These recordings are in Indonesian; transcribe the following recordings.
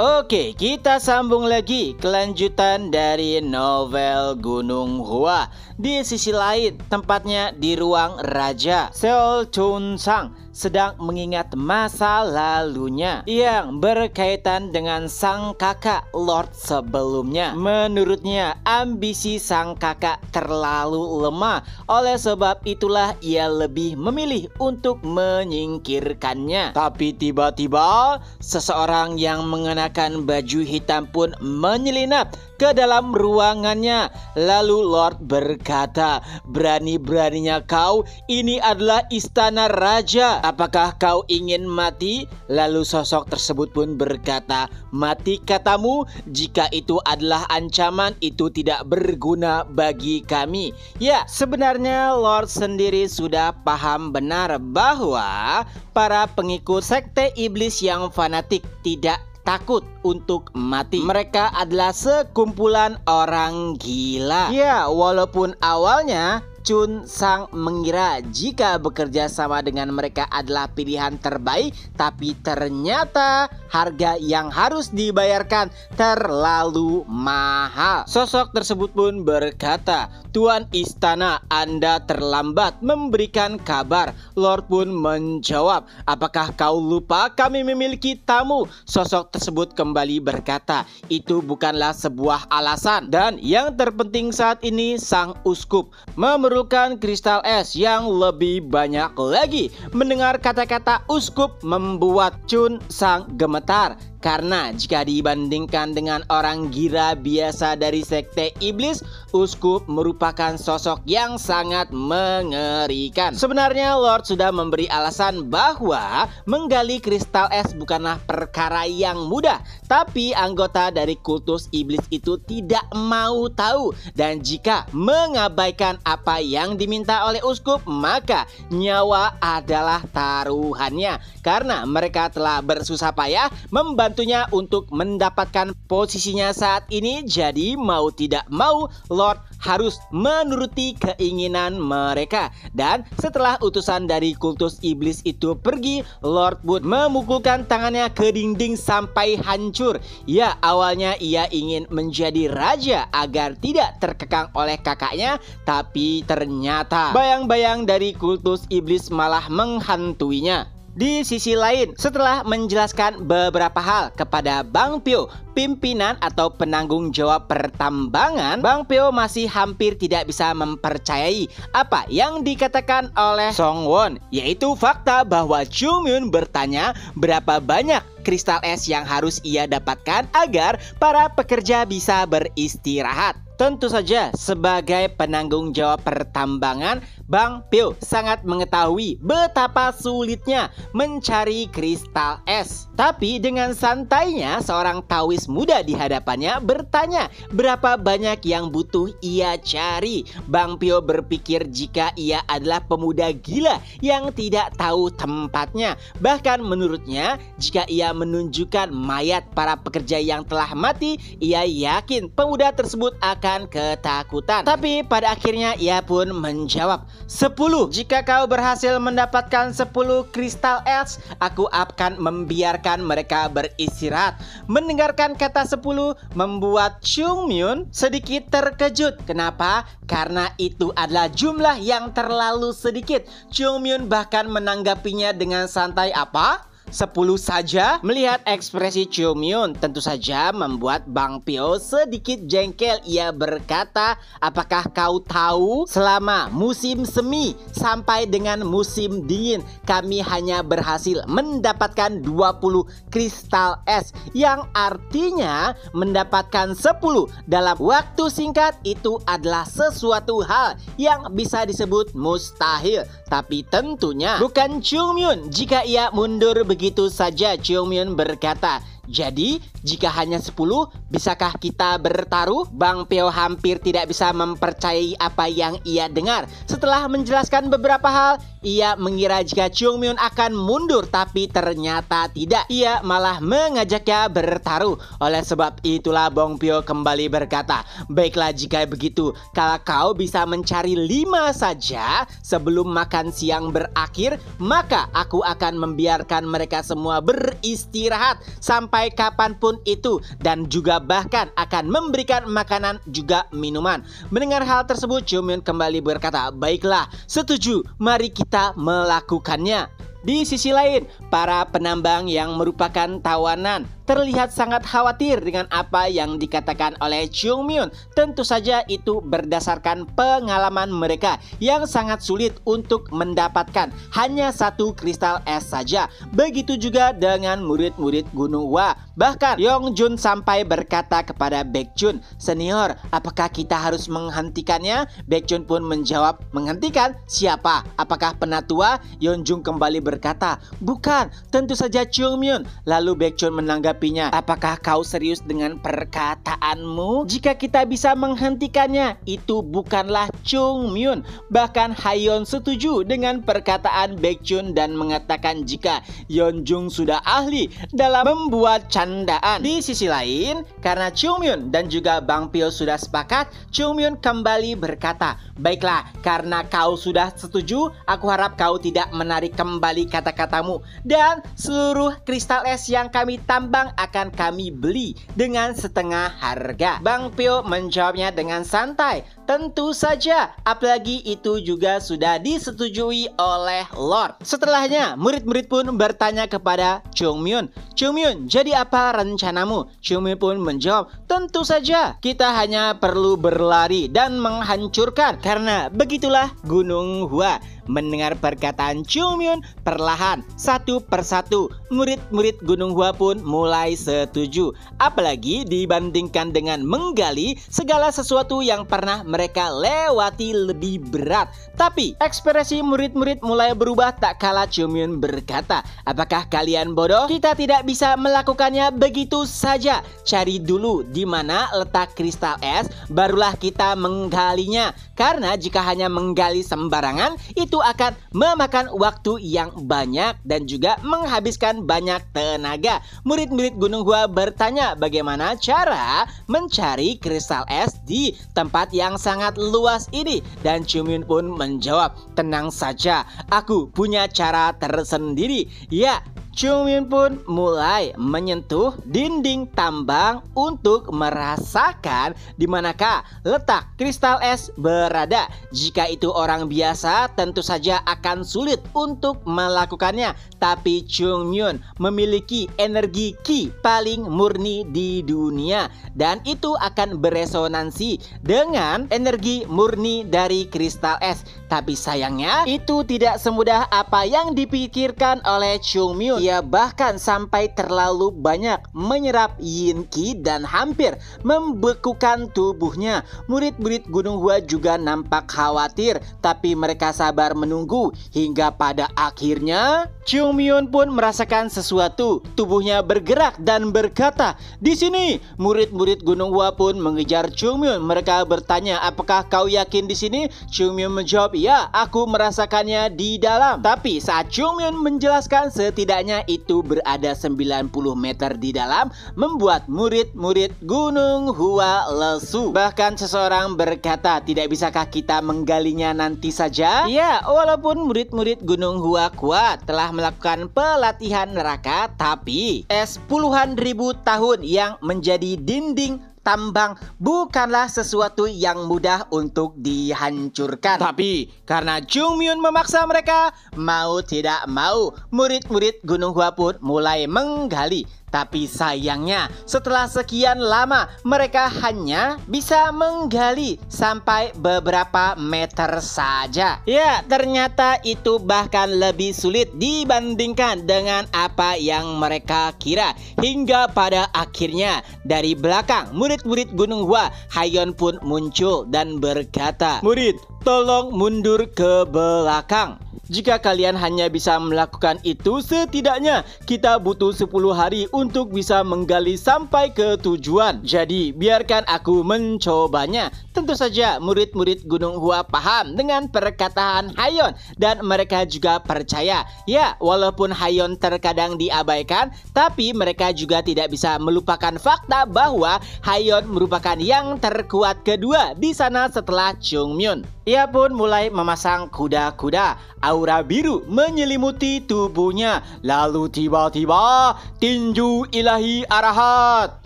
Oke, kita sambung lagi kelanjutan dari novel Gunung Hua. Di sisi lain, tempatnya di ruang raja. Seol Chun-sang sedang mengingat masa lalunya yang berkaitan dengan sang kakak Lord sebelumnya. Menurutnya, ambisi sang kakak terlalu lemah. Oleh sebab itulah ia lebih memilih untuk menyingkirkannya. Tapi tiba-tiba seseorang yang mengenakan baju hitam pun menyelinap ke dalam ruangannya. Lalu Lord berkata, "Berani-beraninya kau, ini adalah istana raja. Apakah kau ingin mati?" Lalu sosok tersebut pun berkata, "Mati katamu? Jika itu adalah ancaman, itu tidak berguna bagi kami." Ya, sebenarnya Lord sendiri sudah paham benar bahwa para pengikut sekte iblis yang fanatik tidak takut untuk mati. Mereka adalah sekumpulan orang gila. Ya, walaupun awalnya Chun-sang mengira jika bekerja sama dengan mereka adalah pilihan terbaik, tapi ternyata harga yang harus dibayarkan terlalu mahal. Sosok tersebut pun berkata, "Tuan istana, Anda terlambat memberikan kabar." Lord pun menjawab, "Apakah kau lupa kami memiliki tamu?" Sosok tersebut kembali berkata, "Itu bukanlah sebuah alasan. Dan yang terpenting saat ini sang uskup memerlukan kristal es yang lebih banyak lagi." Mendengar kata-kata uskup membuat Chun-sang gemetar. Karena jika dibandingkan dengan orang gila biasa dari sekte iblis, uskup merupakan sosok yang sangat mengerikan. Sebenarnya Lord sudah memberi alasan bahwa menggali kristal es bukanlah perkara yang mudah. Tapi anggota dari kultus iblis itu tidak mau tahu. Dan jika mengabaikan apa yang diminta oleh uskup, maka nyawa adalah taruhannya. Karena mereka telah bersusah payah membantunya untuk mendapatkan posisinya saat ini. Jadi mau tidak mau Lord harus menuruti keinginan mereka. Dan setelah utusan dari kultus iblis itu pergi, Lord pun memukulkan tangannya ke dinding sampai hancur. Ya, awalnya ia ingin menjadi raja agar tidak terkekang oleh kakaknya, tapi ternyata bayang-bayang dari kultus iblis malah menghantuinya. Di sisi lain, setelah menjelaskan beberapa hal kepada Bang Pyo, pimpinan atau penanggung jawab pertambangan, Bang Pyo masih hampir tidak bisa mempercayai apa yang dikatakan oleh Song Won, yaitu fakta bahwa Chu Myun bertanya berapa banyak kristal es yang harus ia dapatkan agar para pekerja bisa beristirahat. Tentu saja sebagai penanggung jawab pertambangan, Bang Pyo sangat mengetahui betapa sulitnya mencari kristal es. Tapi dengan santainya seorang tawis muda di hadapannya bertanya berapa banyak yang butuh ia cari. Bang Pyo berpikir jika ia adalah pemuda gila yang tidak tahu tempatnya. Bahkan menurutnya jika ia menunjukkan mayat para pekerja yang telah mati, ia yakin pemuda tersebut akan ketakutan. Tapi pada akhirnya ia pun menjawab, 10. Jika kau berhasil mendapatkan 10 kristal es, aku akan membiarkan mereka beristirahat. Mendengarkan kata 10 membuat Chung Myun sedikit terkejut. Kenapa? Karena itu adalah jumlah yang terlalu sedikit. Chung Myun bahkan menanggapinya dengan santai. Apa? 10 saja? Melihat ekspresi Chu Myun tentu saja membuat Bang Pyo sedikit jengkel. Ia berkata, "Apakah kau tahu selama musim semi sampai dengan musim dingin kami hanya berhasil mendapatkan 20 kristal es, yang artinya mendapatkan 10 dalam waktu singkat itu adalah sesuatu hal yang bisa disebut mustahil." Tapi tentunya bukan Chung Myun. Jika ia mundur begitu saja, Chung Myun berkata, "Jadi, jika hanya 10, bisakah kita bertaruh?" Bang Pyo hampir tidak bisa mempercayai apa yang ia dengar. Setelah menjelaskan beberapa hal, ia mengira jika Chung Myun akan mundur, tapi ternyata tidak. Ia malah mengajaknya bertaruh. Oleh sebab itulah Bang Pyo kembali berkata, "Baiklah jika begitu, kalau kau bisa mencari 5 saja sebelum makan siang berakhir, maka aku akan membiarkan mereka semua beristirahat sampai sampai kapanpun itu, dan juga bahkan akan memberikan makanan juga minuman. Mendengar hal tersebut, Chungmyeon kembali berkata, baiklah, setuju, mari kita melakukannya. Di sisi lain, para penambang yang merupakan tawanan terlihat sangat khawatir dengan apa yang dikatakan oleh Chungmyeon. Tentu saja itu berdasarkan pengalaman mereka yang sangat sulit untuk mendapatkan hanya satu kristal es saja. Begitu juga dengan murid-murid Gunung Hua. Bahkan Yongjun sampai berkata kepada Baekjun, senior, apakah kita harus menghentikannya? Baekjun pun menjawab, menghentikan siapa? Apakah penatua? Yongjun kembali berkata, bukan, tentu saja Chungmyeon. Lalu Baekjun menanggapinya, apakah kau serius dengan perkataanmu? Jika kita bisa menghentikannya, itu bukanlah Chungmyeon. Bahkan Hayeon setuju dengan perkataan Baekjun dan mengatakan jika Yeonjung sudah ahli dalam membuat candaan. Di sisi lain, karena Chungmyeon dan juga Bang Pyo sudah sepakat, Chungmyeon kembali berkata, baiklah, karena kau sudah setuju, aku harap kau tidak menarik kembali kata-katamu, dan seluruh kristal es yang kami tambang akan kami beli dengan setengah harga. Bang Pyo menjawabnya dengan santai, tentu saja, apalagi itu juga sudah disetujui oleh Lord. Setelahnya, murid-murid pun bertanya kepada Chungmyeon, Chungmyeon, jadi apa rencanamu? Chungmyeon pun menjawab, tentu saja, kita hanya perlu berlari dan menghancurkan, karena begitulah Gunung Hua. Mendengar perkataan Chungmyeon, perlahan satu persatu murid-murid Gunung Hua pun mulai setuju. Apalagi dibandingkan dengan menggali segala sesuatu yang pernah mereka lewati lebih berat. Tapi ekspresi murid-murid mulai berubah tak kala Chungmyeon berkata, apakah kalian bodoh? Kita tidak bisa melakukannya begitu saja. Cari dulu di mana letak kristal es, barulah kita menggalinya. Karena jika hanya menggali sembarangan, itu akan memakan waktu yang banyak dan juga menghabiskan banyak tenaga. Murid-murid Gunung Hua bertanya bagaimana cara mencari kristal es di tempat yang sangat luas ini. Dan Chungmyeon pun menjawab, tenang saja, aku punya cara tersendiri. Ya, Chungmyeon pun mulai menyentuh dinding tambang untuk merasakan di manakah letak kristal es berada. Jika itu orang biasa, tentu saja akan sulit untuk melakukannya. Tapi Chungmyeon memiliki energi Qi paling murni di dunia, dan itu akan beresonansi dengan energi murni dari kristal es. Tapi sayangnya, itu tidak semudah apa yang dipikirkan oleh Chungmyeon. Ia bahkan sampai terlalu banyak menyerap yin Qi dan hampir membekukan tubuhnya. Murid-murid Gunung Hua juga nampak khawatir, tapi mereka sabar menunggu hingga pada akhirnya Chungmyeon pun merasakan sesuatu. Tubuhnya bergerak dan berkata, di sini. Murid-murid Gunung Hua pun mengejar Chungmyeon. Mereka bertanya, apakah kau yakin di sini? Chungmyeon menjawab, ya, aku merasakannya di dalam. Tapi saat Chungmyeon menjelaskan setidaknya itu berada 90 meter di dalam, membuat murid-murid Gunung Hua lesu. Bahkan seseorang berkata, tidak bisakah kita menggalinya nanti saja? Ya, walaupun murid-murid Gunung Hua kuat, telah melakukan pelatihan neraka, tapi es puluhan ribu tahun yang menjadi dinding tambang bukanlah sesuatu yang mudah untuk dihancurkan. Tapi karena Chungmyeon memaksa mereka, mau tidak mau, murid-murid Gunung Hua pun mulai menggali. Tapi sayangnya, setelah sekian lama, mereka hanya bisa menggali sampai beberapa meter saja. Ya, ternyata itu bahkan lebih sulit dibandingkan dengan apa yang mereka kira. Hingga pada akhirnya, dari belakang murid-murid Gunung Hua, Hayeon pun muncul dan berkata, murid, tolong mundur ke belakang. Jika kalian hanya bisa melakukan itu, setidaknya kita butuh 10 hari untuk bisa menggali sampai ke tujuan. Jadi biarkan aku mencobanya. Tentu saja murid-murid Gunung Hua paham dengan perkataan Hayeon, dan mereka juga percaya. Ya, walaupun Hayeon terkadang diabaikan, tapi mereka juga tidak bisa melupakan fakta bahwa Hayeon merupakan yang terkuat kedua di sana setelah Chungmyeon. Ia pun mulai memasang kuda-kuda. Aura biru menyelimuti tubuhnya. Lalu tiba-tiba tinju ilahi arahat.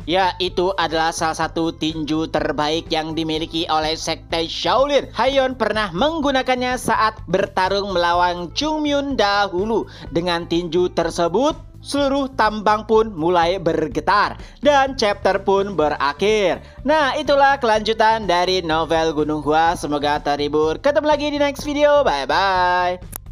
Ya, itu adalah salah satu tinju terbaik yang dimiliki oleh sekte Shaolin. Hayon pernah menggunakannya saat bertarung melawan Chung Myun dahulu. Dengan tinju tersebut, seluruh tambang pun mulai bergetar dan chapter pun berakhir. Nah, itulah kelanjutan dari novel Gunung Hua. Semoga terhibur. Ketemu lagi di next video. Bye-bye.